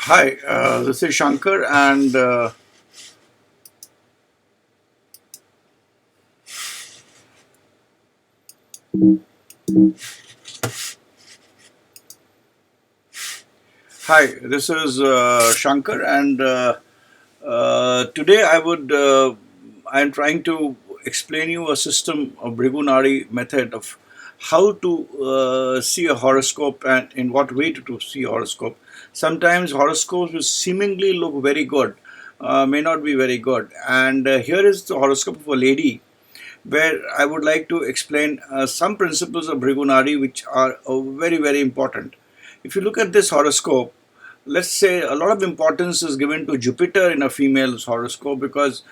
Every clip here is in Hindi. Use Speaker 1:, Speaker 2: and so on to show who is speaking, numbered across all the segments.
Speaker 1: Hi, this is Shankar, and hi, this is Shankar, and today I am trying to explain you a system of Bhrigunari method of how to see a horoscope and in what way to see a horoscope. Sometimes horoscopes which seemingly look very good may not be very good, and here is the horoscope of a lady where I would like to explain some principles of Bhrigunari which are very, very important. If you look at this horoscope, let's say a lot of importance is given to Jupiter in a female's horoscope because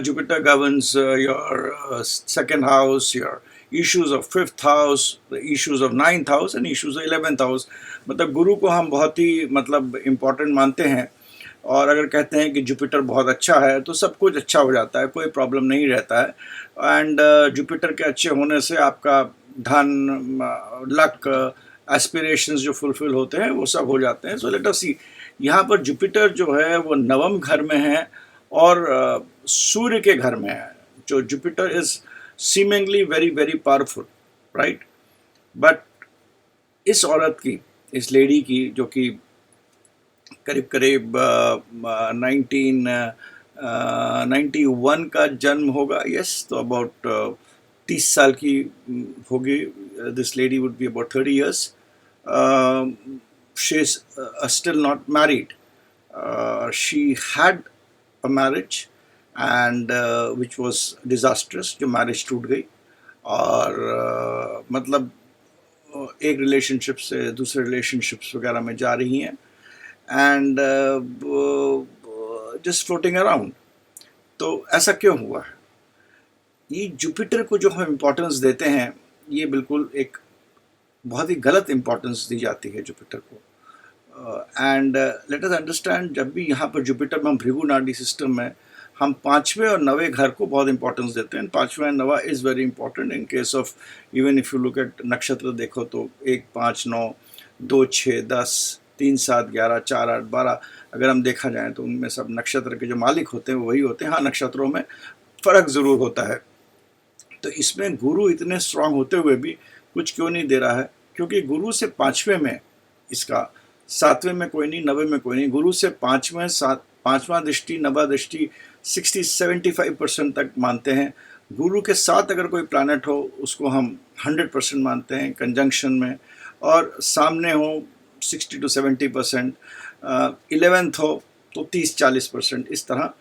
Speaker 1: Jupiter governs your second house, your issues of fifth house, the issues of ninth house and issues of 11th house. मतलब गुरु को हम बहुत ही मतलब इम्पोर्टेंट मानते हैं और अगर कहते हैं कि जुपिटर बहुत अच्छा है तो सब कुछ अच्छा हो जाता है, कोई प्रॉब्लम नहीं रहता है। एंड जुपिटर के अच्छे होने से आपका धन, लक, एस्पिरेशंस जो फुलफिल होते हैं वो सब हो जाते हैं। सो लेट अस सी, यहाँ पर जुपिटर जो है वो नवम घर में है और सूर्य के घर में है। जो Jupiter is seemingly very very powerful, right? But इस औरत की, इस लेडी की जो कि करीब करीब 1991 का जन्म होगा, यस, तो अबाउट 30 साल की होगी। This lady would be about 30 years. She is still not married. She had a marriage and which was disastrous, जो मैरिज टूट गई और मतलब एक रिलेशनशिप से दूसरे रिलेशनशिप्स वगैरह में जा रही हैं एंड जस्ट फ्लोटिंग अराउंड। तो ऐसा क्यों हुआ है? ये जुपिटर को जो हम इम्पोर्टेंस देते हैं, ये बिल्कुल एक बहुत ही गलत इम्पोर्टेंस दी जाती है जुपिटर को। एंड लेट अस अंडरस्टैंड, जब भी यहाँ पर जुपिटर में हम भृगुनाडी सिस्टम में हम पाँचवें और नवें घर को बहुत इंपॉर्टेंस देते हैं। पाँचवें और नवा is very important in case of, even if you look at नक्षत्र देखो तो 1, 5, 9, 2, 6, 10, 3, 7, 11, 4, 8, 12 अगर हम देखा जाए तो उनमें सब नक्षत्र के जो मालिक होते हैं वही होते हैं। हाँ, नक्षत्रों में फ़र्क ज़रूर होता है। तो इसमें गुरु इतने स्ट्रांग होते हुए भी कुछ क्यों नहीं दे रहा है? क्योंकि गुरु से पाँचवें में इसका, सातवें में कोई नहीं, नवे में कोई नहीं, गुरु से पाँचवें, पाँचवां दृष्टि, नवा दृष्टि 60-75% तक मानते हैं। गुरु के साथ अगर कोई प्लैनेट हो उसको हम 100% मानते हैं कंजंक्शन में, और सामने हो 60-70%, 11th हो तो 30-40%। इस तरह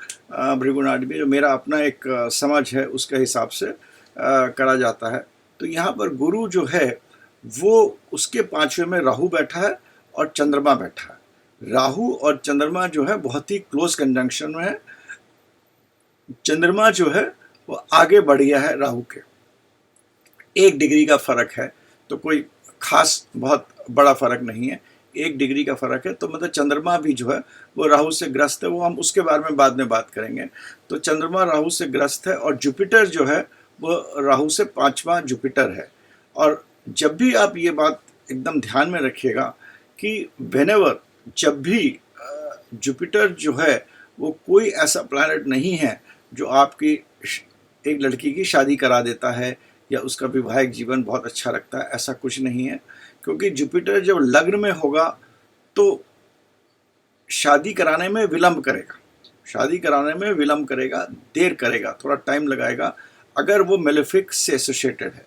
Speaker 1: भृगुनाडी में जो मेरा अपना एक समझ है उसके हिसाब से करा जाता है। तो यहाँ पर गुरु जो है वो उसके पाँचवें में राहु बैठा है और चंद्रमा बैठा है। राहु और चंद्रमा जो है बहुत ही क्लोज कंजंक्शन में है। चंद्रमा जो है वो आगे बढ़ गया है राहु के, 1 डिग्री का फर्क है, तो कोई खास बहुत बड़ा फर्क नहीं है, 1 डिग्री का फर्क है। तो मतलब चंद्रमा भी जो है वो राहु से ग्रस्त है, वो हम उसके बारे में बाद में बात करेंगे। तो चंद्रमा राहु से ग्रस्त है और जुपिटर जो है वो राहु से पाँचवा जुपिटर है। और जब भी आप ये बात एकदम ध्यान में रखिएगा कि व्हेनेवर, जब भी जुपिटर जो है वो कोई ऐसा प्लैनेट नहीं है जो आपकी एक लड़की की शादी करा देता है या उसका वैवाहिक जीवन बहुत अच्छा रखता है, ऐसा कुछ नहीं है। क्योंकि जुपिटर जब लग्न में होगा तो शादी कराने में विलंब करेगा, शादी कराने में विलंब करेगा, देर करेगा, थोड़ा टाइम लगाएगा अगर वो मेलेफिक से एसोसिएटेड है।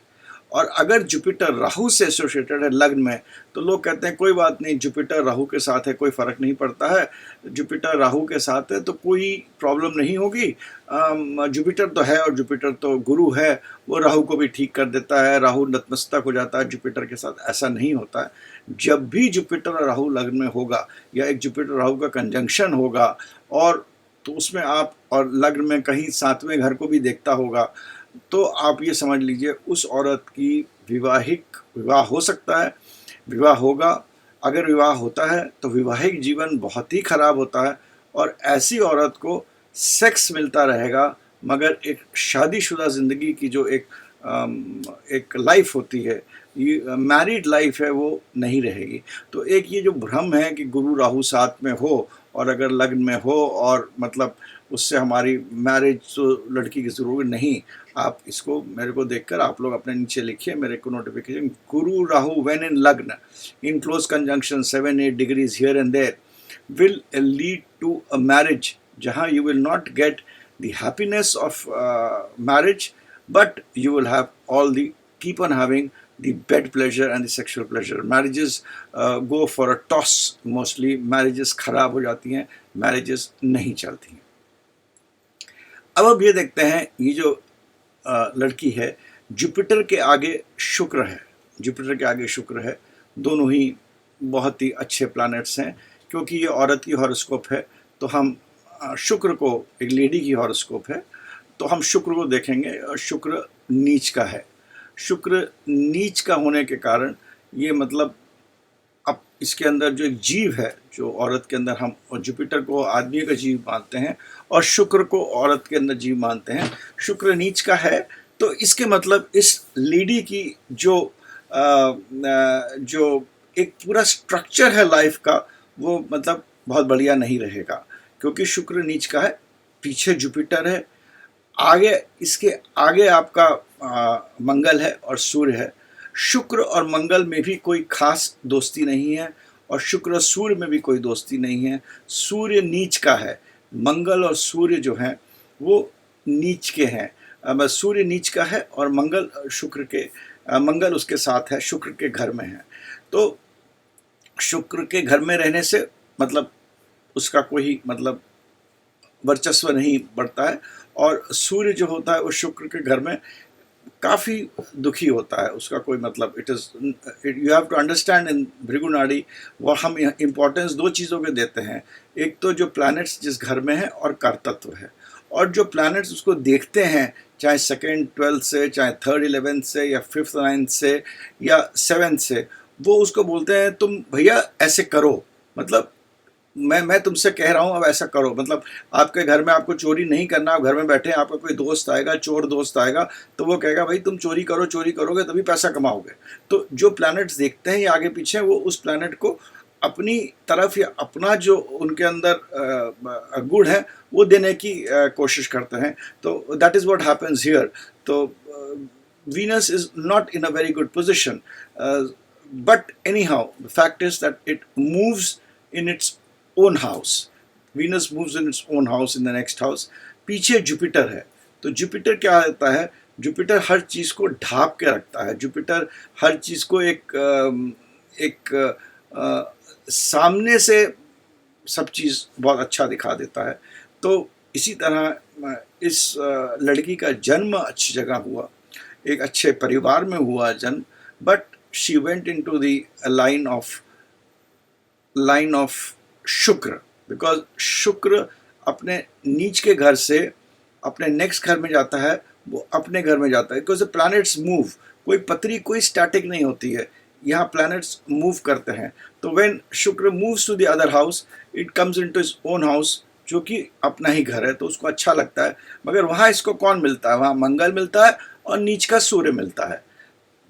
Speaker 1: और अगर जुपिटर राहु से एसोसिएटेड है लग्न में तो लोग कहते हैं कोई बात नहीं, जुपिटर राहु के साथ है, कोई फ़र्क नहीं पड़ता है, जुपिटर राहु के साथ है तो कोई प्रॉब्लम नहीं होगी। जुपिटर तो है और जुपिटर तो गुरु है, वो राहु को भी ठीक कर देता है, राहु नतमस्तक हो जाता है जुपिटर के साथ। ऐसा नहीं होता है। जब भी जुपिटर और राहु लग्न में होगा या एक जुपिटर राहु का कंजंक्शन होगा और तो उसमें आप, और लग्न में कहीं सातवें घर को भी देखता होगा, तो आप ये समझ लीजिए उस औरत की विवाह हो सकता है, विवाह होगा। अगर विवाह होता है तो वैवाहिक जीवन बहुत ही खराब होता है और ऐसी औरत को सेक्स मिलता रहेगा मगर एक शादीशुदा ज़िंदगी की जो एक लाइफ होती है मैरिड लाइफ है वो नहीं रहेगी। तो एक ये जो भ्रम है कि गुरु राहु साथ में हो और अगर लग्न में हो और मतलब उससे हमारी मैरिज तो लड़की की ज़रूर नहीं। आप इसको मेरे को देखकर आप लोग अपने नीचे लिखिए, मेरे को notification, Guru Rahu when in lagna in close conjunction 7-8 degrees here and there will lead to a marriage जहाँ you will not get the happiness of marriage, but you will have all the keep on having the bed pleasure and the sexual pleasure. Marriages go for a toss mostly. Marriages खराब हो जाती हैं, marriages नहीं चलती हैं। अब ये देखते हैं, ये जो लड़की है, जुपिटर के आगे शुक्र है, जुपिटर के आगे शुक्र है, दोनों ही बहुत ही अच्छे प्लैनेट्स हैं। क्योंकि ये औरत की हॉरोस्कोप है तो हम शुक्र को, एक लेडी की हॉरोस्कोप है तो हम शुक्र को देखेंगे, और शुक्र नीच का है। शुक्र नीच का होने के कारण ये मतलब अब इसके अंदर जो एक जीव है, जो औरत के अंदर हम और जुपिटर को आदमी का जीव मानते हैं और शुक्र को औरत के अंदर जीव मानते हैं, शुक्र नीच का है। तो इसके मतलब इस लेडी की जो एक पूरा स्ट्रक्चर है लाइफ का, वो मतलब बहुत बढ़िया नहीं रहेगा। क्योंकि शुक्र नीच का है, पीछे जुपिटर है, आगे इसके आगे आपका मंगल है और सूर्य है। शुक्र और मंगल में भी कोई खास दोस्ती नहीं है और शुक्र और सूर्य में भी कोई दोस्ती नहीं है। सूर्य नीच का है, मंगल और सूर्य जो हैं वो नीच के हैं। सूर्य नीच का है और मंगल शुक्र के, मंगल उसके साथ है, शुक्र के घर में है। तो शुक्र के घर में रहने से मतलब उसका कोई मतलब वर्चस्व नहीं बढ़ता है, और सूर्य जो होता है वो शुक्र के घर में काफ़ी दुखी होता है, उसका कोई मतलब it is, you have to understand in Bhrigu Nadi वो हम इम्पोर्टेंस दो चीज़ों के देते हैं। एक तो जो प्लैनेट्स जिस घर में है और कारतत्व है, और जो प्लैनेट्स उसको देखते हैं, चाहे 2nd 12th से, चाहे 3rd 11th से, या 5th 9th से, या 7th से, वो उसको बोलते हैं तुम भैया ऐसे करो, मतलब मैं तुमसे कह रहा हूँ अब ऐसा करो। मतलब आपके घर में आपको चोरी नहीं करना, आप घर में बैठे हैं, आपका कोई दोस्त आएगा, चोर दोस्त आएगा, तो वो कहेगा भाई तुम चोरी करो, चोरी करोगे तभी पैसा कमाओगे। तो जो प्लैनेट्स देखते हैं या आगे पीछे, वो उस प्लैनेट को अपनी तरफ या अपना जो उनके अंदर गुण है वो देने की कोशिश करते हैं। तो that is what happens here. तो Venus is not in a very good position, but anyhow the fact is that it moves in its own house. Venus moves in its own house in the next house. पीछे जुपिटर है, तो जुपिटर क्या होता है, जुपिटर हर चीज़ को ढांप के रखता है। जुपिटर हर चीज़ को एक सामने से सब चीज़ बहुत अच्छा दिखा देता है। तो इसी तरह इस लड़की का जन्म अच्छी जगह हुआ, एक अच्छे परिवार में हुआ जन्म, but she went into the line of शुक्र, बिकॉज शुक्र अपने नीच के घर से अपने नेक्स्ट घर में जाता है, वो अपने घर में जाता है। बिकॉज द प्लैनेट्स मूव, कोई पतरी कोई स्टैटिक नहीं होती है, यहाँ प्लैनेट्स मूव करते हैं। तो when Shukra moves to the other house, it comes into his own house, जो कि अपना ही घर है, तो उसको अच्छा लगता है। मगर वहाँ इसको कौन मिलता है, वहाँ मंगल मिलता है और नीच का सूर्य मिलता है।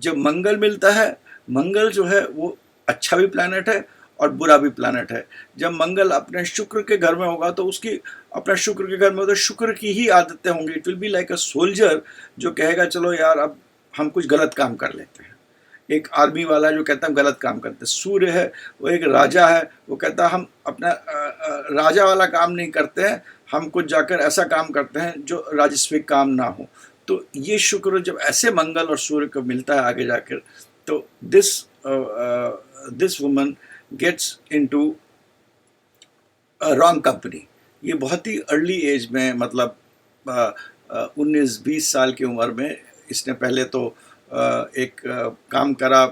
Speaker 1: जब मंगल मिलता है, मंगल जो है वो अच्छा भी प्लैनेट है और बुरा भी प्लैनेट है। जब मंगल अपने शुक्र के घर में होगा तो उसकी अपना शुक्र के घर में तो शुक्र की ही आदतें होंगी। It will be like a soldier जो कहेगा चलो यार अब हम कुछ गलत काम कर लेते हैं। एक आर्मी वाला जो कहता है गलत काम करते हैं। सूर्य है वो एक राजा है, वो कहता है हम अपना राजा वाला काम नहीं करते हैं, हम कुछ जाकर ऐसा काम करते हैं जो राजस्विक काम ना हो। तो ये शुक्र जब ऐसे मंगल और सूर्य को मिलता है आगे जाकर, तो this woman gets into wrong company. ये बहुत ही अर्ली एज में, मतलब 19-20 साल की उम्र में इसने पहले तो एक काम करा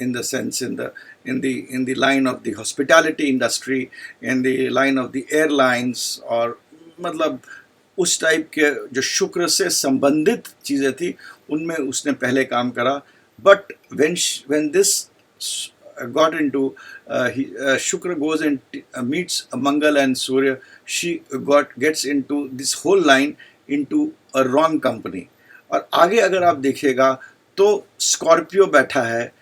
Speaker 1: in the sense in the line of the hospitality industry, in the line of the airlines, और मतलब उस टाइप के जो शुक्र से संबंधित चीज़ें थी उनमें उसने पहले काम करा। But when this got into Shukra goes and meets Mangal and Surya, she gets into this whole line into a wrong company। और आगे अगर आप देखिएगा तो स्कॉर्पियो बैठा है,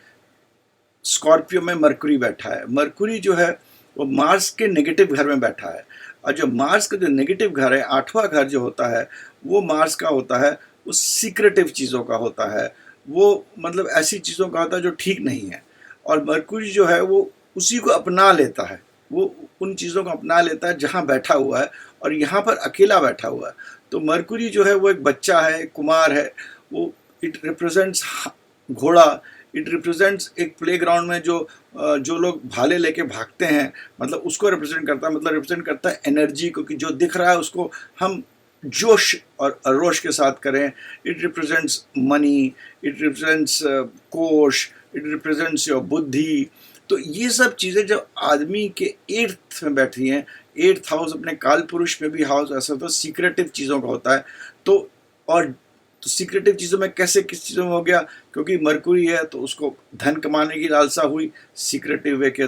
Speaker 1: स्कॉर्पियो में मरकुरी बैठा है। मरकुरी जो है वो मार्स के नेगेटिव घर में बैठा है, और जो मार्स का जो नेगेटिव घर है, 8वां घर जो होता है, वो मार्स का होता है, वो सीक्रेटिव चीज़ों का होता है, वो मतलब ऐसी चीज़ों का होता है जो ठीक नहीं है। और मरकुरी जो है वो उसी को अपना लेता है, वो उन चीज़ों को अपना लेता है जहाँ बैठा हुआ है, और यहाँ पर अकेला बैठा हुआ है। तो मरकुरी जो है वो एक बच्चा है, कुमार है, वो इट रिप्रेजेंट्स घोड़ा, इट रिप्रेजेंट्स एक प्लेग्राउंड में जो लोग भाले लेके भागते हैं, मतलब उसको रिप्रेजेंट करता है, मतलब रिप्रेजेंट करता है एनर्जी को, कि जो दिख रहा है उसको हम जोश और रोश के साथ करें। It represents money, it represents कोश, इट रिप्रेजेंट्स योर बुद्धि। तो ये सब चीज़ें जब आदमी के 8th में बैठी हैं, 8th हाउस अपने काल पुरुष में भी हाउस ऐसा होता है, सीक्रेटिव चीज़ों का होता है। तो और तो सीक्रेटिव चीज़ों में कैसे किस चीज़ों में हो गया, क्योंकि मरकुरी है तो उसको धन कमाने की लालसा हुई सीक्रेटिव वे के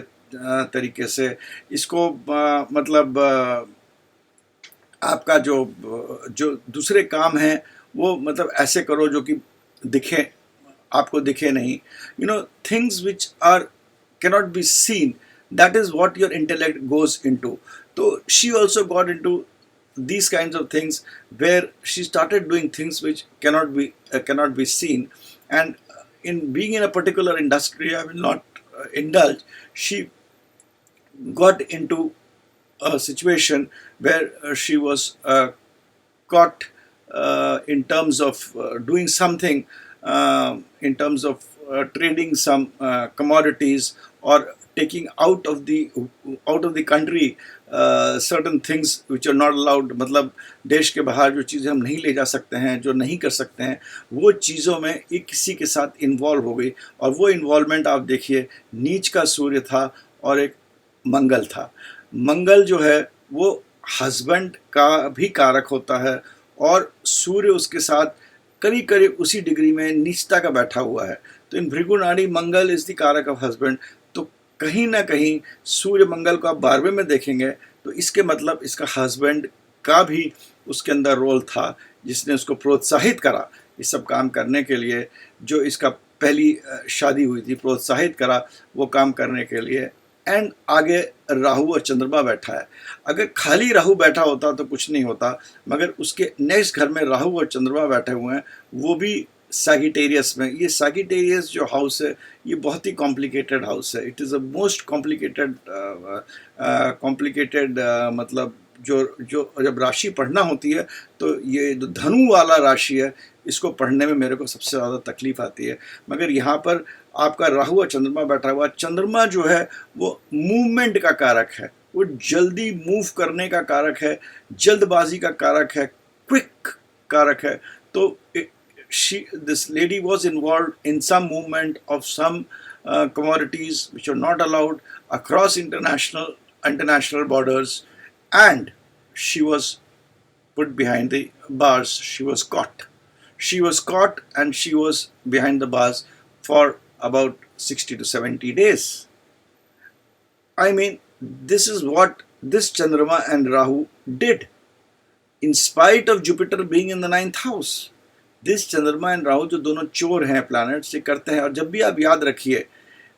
Speaker 1: तरीके से। इसको मतलब आपका जो दूसरे काम हैं वो मतलब ऐसे करो जो कि दिखे, आपको दिखे नहीं, you know, things which are cannot be seen, that is what your intellect goes into. So she also got into these kinds of things, where she started doing things which cannot be seen. And in being in a particular industry, I will not indulge, she got into a situation where she was caught in terms of doing something, in terms of trading some commodities, or taking out of the country certain things which are not allowed, मतलब देश के बाहर जो चीज़ें हम नहीं ले जा सकते हैं, जो नहीं कर सकते हैं, वो चीज़ों में एक किसी के साथ इन्वॉल्व हो गई। और वो इन्वॉल्वमेंट आप देखिए, नीच का सूर्य था और एक मंगल था। मंगल जो है वो हस्बैंड का भी कारक होता है, और सूर्य उसके साथ करीब करीब उसी डिग्री में नीचता का बैठा हुआ है। तो इन भृगुनाड़ी मंगल इज द कारक ऑफ हस्बैंड। तो कहीं ना कहीं सूर्य मंगल को आप 12वें में देखेंगे तो इसके मतलब इसका हस्बैंड का भी उसके अंदर रोल था, जिसने उसको प्रोत्साहित करा इस सब काम करने के लिए। जो इसका पहली शादी हुई थी, प्रोत्साहित करा वो काम करने के लिए। एंड आगे राहु और चंद्रमा बैठा है। अगर खाली राहु बैठा होता तो कुछ नहीं होता, मगर उसके नेक्स्ट घर में राहु और चंद्रमा बैठे हुए हैं, वो भी सैगिटेरियस में। ये सैगिटेरियस जो हाउस है ये बहुत ही कॉम्प्लिकेटेड हाउस है। It is a most complicated मतलब जो जब राशि पढ़ना होती है तो ये जो धनु वाला राशि है इसको पढ़ने में मेरे को सबसे ज़्यादा तकलीफ आती है। मगर यहाँ पर आपका राहु और चंद्रमा बैठा हुआ, चंद्रमा जो है वो मूवमेंट का कारक है, वो जल्दी मूव करने का कारक है, जल्दबाजी का कारक है, क्विक कारक है। तो this lady was involved in some movement of some commodities which are not allowed across international borders, and she was put behind the bars. She was caught and she was behind the bars for about 60 to 70 days. I mean, this is what this Chandrama and Rahu did, in spite of Jupiter being in the 9th house. This चंद्रमा एंड राहु जो दोनों चोर हैं प्लैनेट्स, ये करते हैं। और जब भी आप याद रखिए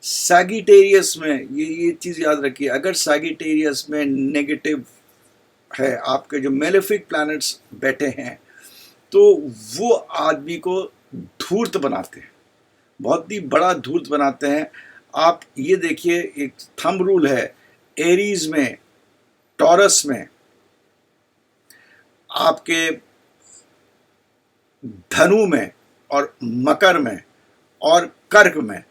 Speaker 1: सैगिटेरियस में, ये चीज़ याद रखिए, अगर सैगिटेरियस में नेगेटिव है, आपके जो मेलेफिक प्लैनेट्स बैठे हैं, तो वो आदमी को धूर्त बनाते हैं, बहुत ही बड़ा धूर्त बनाते हैं। आप ये देखिए, एक थंब रूल है, एरीज में, टॉरस में, आपके धनु में और मकर में और कर्क में,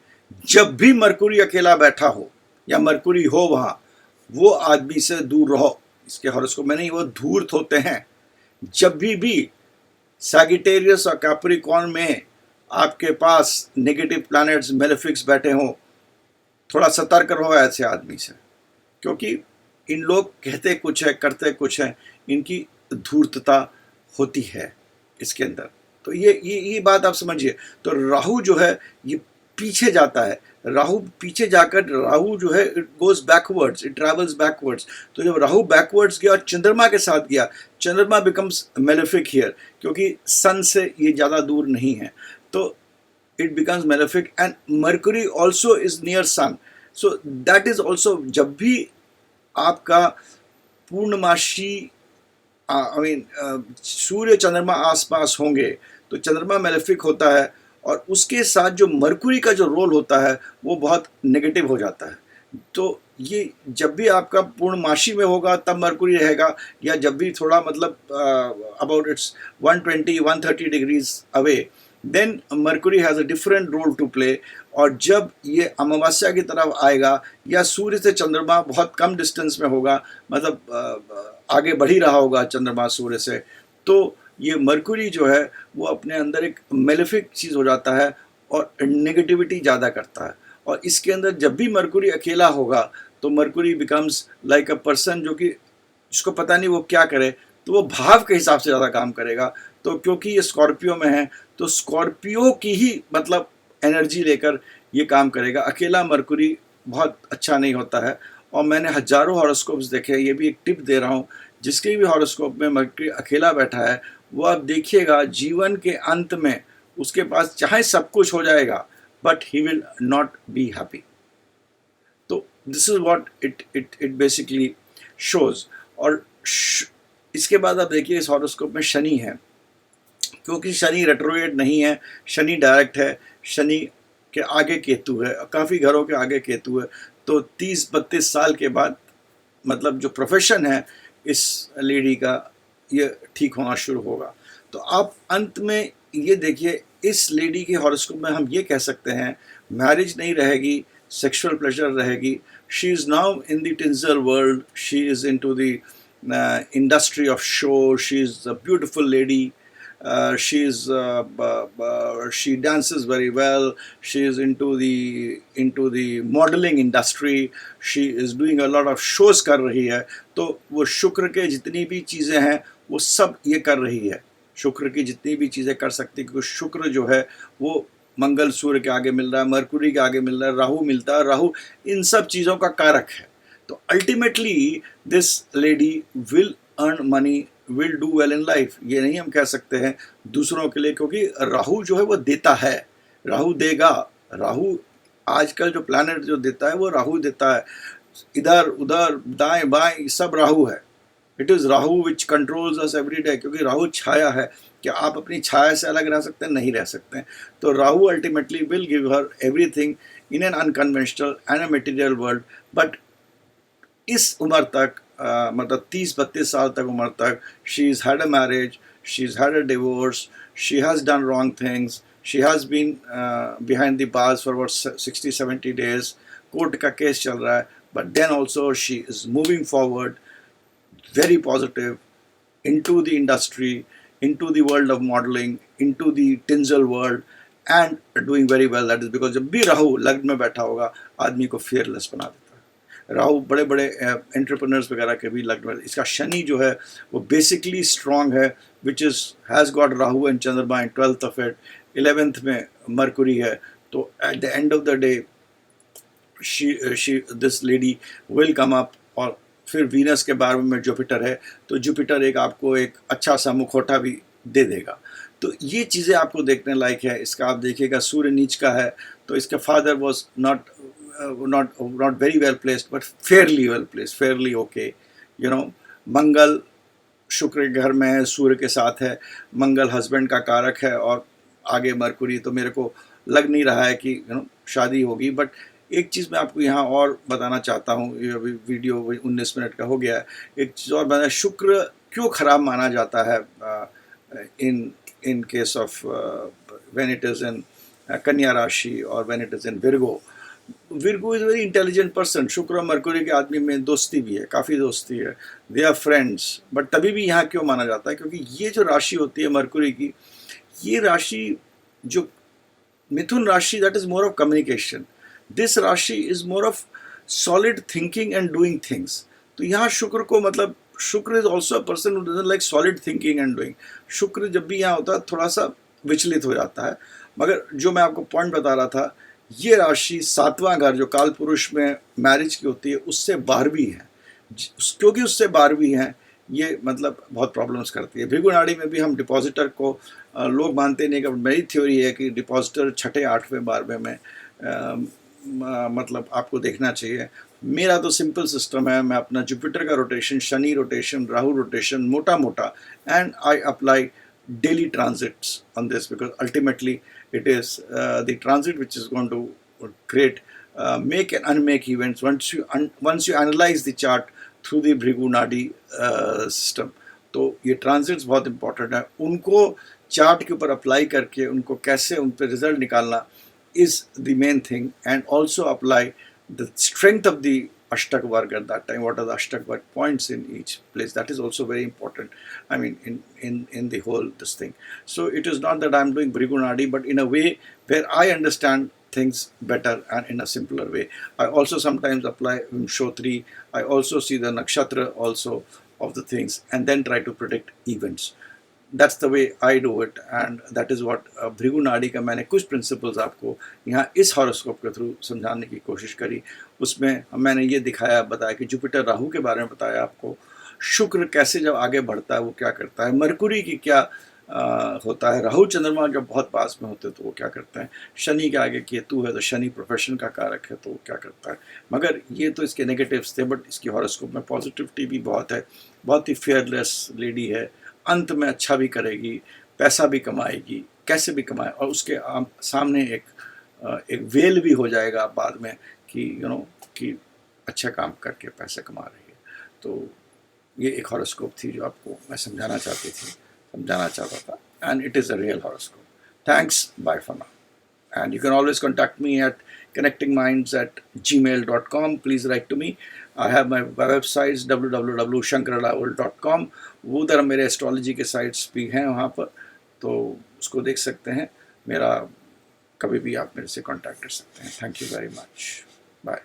Speaker 1: जब भी मरकुरी अकेला बैठा हो या मरकुरी हो वहाँ, वो आदमी से दूर रहो। इसके हॉरोस्कोप में नहीं, वो धूर्त होते हैं। जब भी सैगिटेरियस और कैप्रिकॉर्न में आपके पास नेगेटिव प्लैनेट्स मेलेफिक्स बैठे हों, थोड़ा सतर्क रहो ऐसे आदमी से, क्योंकि इन लोग कहते कुछ है करते कुछ है, इनकी धूर्तता होती है इसके अंदर। तो ये बात आप समझिए। तो राहु जो है ये पीछे जाता है, राहु पीछे जाकर, राहु जो है it goes backwards, it travels backwards. तो जब राहु बैकवर्ड्स गया और चंद्रमा के साथ गया, चंद्रमा बिकम्स मेलेफिक हियर, क्योंकि सन से ये ज़्यादा दूर नहीं है। तो it becomes malefic, and Mercury also is near Sun. So that is also, जब भी आपका पूर्णमासी आई मीन सूर्य चंद्रमा आसपास होंगे तो चंद्रमा मेलेफिक होता है, और उसके साथ जो मरकुरी का जो रोल होता है वो बहुत नेगेटिव हो जाता है। तो ये जब भी आपका पूर्णमासी में होगा तब मरकुरी रहेगा, या जब भी थोड़ा मतलब about it's 120-130 degrees away, then Mercury has a different role to play. और जब ये अमावस्या की तरफ आएगा या सूर्य से चंद्रमा बहुत कम डिस्टेंस में होगा, मतलब आगे बढ़ ही रहा होगा चंद्रमा सूर्य से, तो ये मरकुरी जो है वो अपने अंदर एक मेलेफिक चीज़ हो जाता है और नेगेटिविटी ज़्यादा करता है। और इसके अंदर जब भी मरकुरी अकेला होगा तो Mercury becomes like a person जो कि जिसको पता नहीं वो क्या करे, तो वो भाव के हिसाब से ज़्यादा काम करेगा। तो क्योंकि ये स्कॉर्पियो में है तो स्कॉर्पियो की ही मतलब एनर्जी लेकर ये काम करेगा। अकेला मरकुरी बहुत अच्छा नहीं होता है। और मैंने हजारों हॉरोस्कोप्स देखे, ये भी एक टिप दे रहा हूँ, जिसके भी हॉरोस्कोप में मरकुरी अकेला बैठा है वो आप देखिएगा जीवन के अंत में उसके पास चाहे सब कुछ हो जाएगा but he will not be happy. तो this is what it basically shows. और इसके बाद आप देखिए इस हॉरोस्कोप में शनि है, क्योंकि शनि रेट्रोग्रेड नहीं है, शनि डायरेक्ट है, शनि के आगे केतु है, काफ़ी घरों के आगे केतु है। तो 30-32 साल के बाद मतलब जो प्रोफेशन है इस लेडी का ये ठीक होना शुरू होगा। तो आप अंत में ये देखिए इस लेडी के हॉरोस्कोप में हम ये कह सकते हैं मैरिज नहीं रहेगी, सेक्सुअल प्लेजर रहेगी। She is now in the tinsel world, she is in to the industry of show, she is a beautiful lady. She dances very well. She is into the modeling industry. She is doing a lot of shows कर रही है। तो वो शुक्र के जितनी भी चीज़ें हैं वो सब ये कर रही है, शुक्र की जितनी भी चीज़ें कर सकती है, क्योंकि शुक्र जो है वो मंगल सूर्य के आगे मिल रहा है, मरकुरी के आगे मिल रहा है, राहु मिलता है, राहु इन सब चीज़ों का कारक है। तो ultimately this lady will earn money, will do well in life. ये नहीं हम कह सकते हैं दूसरों के लिए, क्योंकि राहु जो है वो देता है, राहु देगा। राहु आजकल जो प्लैनेट जो देता है वो राहु देता है, इधर उधर दाएं बाएं सब राहु है। It is Rahu which controls us every day, क्योंकि राहु छाया है। क्या आप अपनी छाया से अलग रह सकते हैं? नहीं रह सकते हैं। तो Rahu ultimately will give her everything in an unconventional and a material world. But इस उम्र तक मतलब 30-32 साल तक उम्र तक she is had a marriage, she is had a divorce, she has done wrong things, she has been behind the bars for about 60-70 days, court का केस चल रहा है, but then also she is moving forward very positive into the industry, into the world of modeling, into the tinsel world and doing very well. That is because जब भी राहु लग्न में बैठा होगा आदमी को fearless बना देता है। राहु बड़े बड़े एंटरप्रेन्योर्स वगैरह के भी लग्न में। इसका शनि जो है वो बेसिकली स्ट्रॉन्ग है, which is has got Rahu and चंद्रमा इन 12th of it, 11th में मरकुरी है। तो at the end of the day this lady will come up. और फिर वीनस के 12वें में जुपिटर है, तो जुपिटर एक आपको एक अच्छा सा मुखौटा भी दे देगा। तो ये चीज़ें आपको देखने लायक है। इसका आप देखिएगा सूर्य नीच का है, तो इसका father was not very well placed but fairly well placed, fairly okay, you know. Mangal Shukra के घर में है, सूर्य के साथ है, मंगल हस्बैंड का कारक है, और आगे मरकुरी। तो मेरे को लग नहीं रहा है कि शादी होगी। बट एक चीज़ मैं आपको यहाँ और बताना चाहता हूँ, ये अभी वीडियो 19 मिनट का हो गया है। एक चीज़ और बताना, शुक्र क्यों ख़राब माना जाता है in case of when it is in कन्या राशि और when it is in Virgo. Virgo is very intelligent person. शुक्र और मरकुरी के आदमी में दोस्ती भी है, काफ़ी दोस्ती है, दे आर फ्रेंड्स। बट तभी भी यहाँ क्यों माना जाता है? क्योंकि ये जो राशि होती है मरकुरी की, ये राशि जो मिथुन राशि, that is more of communication. This rashi is more of solid thinking and doing things. तो यहाँ शुक्र को मतलब Shukra is also a person who doesn't like solid thinking and doing. Shukra जब भी यहाँ होता है थोड़ा सा विचलित हो जाता है। मगर जो मैं आपको पॉइंट बता रहा था, ये राशि 7वां घर जो काल पुरुष में मैरिज की होती है उससे 12वीं है। क्योंकि उससे 12वीं है ये मतलब बहुत प्रॉब्लम्स करती है। भृगु नाड़ी में भी हम डिपॉजिटर को लोग मानते नहीं, कि मेरी थ्योरी है कि डिपॉजिटर छठे 8वें 12वें में मतलब आपको देखना चाहिए। मेरा तो सिंपल सिस्टम है, मैं अपना जुपिटर का rotation, Shani rotation, Rahu rotation मोटा मोटा, and I apply daily transits on this, because ultimately it is the transit which is going to create make and unmake events once you analyze the chart through the Bhrigu Nadi system। तो ये ट्रांजिट्स बहुत इंपॉर्टेंट है, उनको चार्ट के ऊपर अप्लाई करके उनको कैसे उन पर रिजल्ट निकालना is the main thing, and also apply the strength of the Ashtak Varg at that time. What are the Ashtak Varg points in each place? That is also very important. I mean, in the whole this thing. So it is not that I am doing Bhrigu Nadi, but in a way where I understand things better and in a simpler way. I also sometimes apply Shotri. I also see the Nakshatra also of the things, and then try to predict events. That's the way I do it, and that is what Bhrigu नाड़ी का मैंने कुछ प्रिंसिपल्स आपको यहाँ इस हॉरोस्कोप के थ्रू समझाने की कोशिश करी। उसमें मैंने ये दिखाया, बताया कि जुपिटर राहु के बारे में बताया आपको, शुक्र कैसे जब आगे बढ़ता है वो क्या करता है, मरकुरी की क्या होता है, राहु चंद्रमा जब बहुत पास में होते तो वो क्या करता है, शनि के आगे केतु है तो शनि प्रोफेशन का कारक है तो वो क्या करता है। मगर ये तो इसके नेगेटिव्स थे, बट इसकी हॉरोस्कोप में पॉजिटिविटी भी बहुत है। बहुत ही फेयरलेस लेडी है, अंत में अच्छा भी करेगी, पैसा भी कमाएगी, कैसे भी कमाए, और उसके सामने एक वेल भी हो जाएगा बाद में कि कि अच्छा काम करके पैसे कमा रही है। तो ये एक हॉरोस्कोप थी जो आपको मैं समझाना चाहता था, and it is a real horoscope. Thanks, bye for now, and you can always contact me at connectingminds@gmail.com. Please write to me. I have my websites www.shankaradawal.com. उधर मेरे एस्ट्रोलॉजी के साइट्स भी हैं वहाँ पर, तो उसको देख सकते हैं। मेरा कभी भी आप मेरे से कांटेक्ट कर सकते हैं। Thank you very much, bye.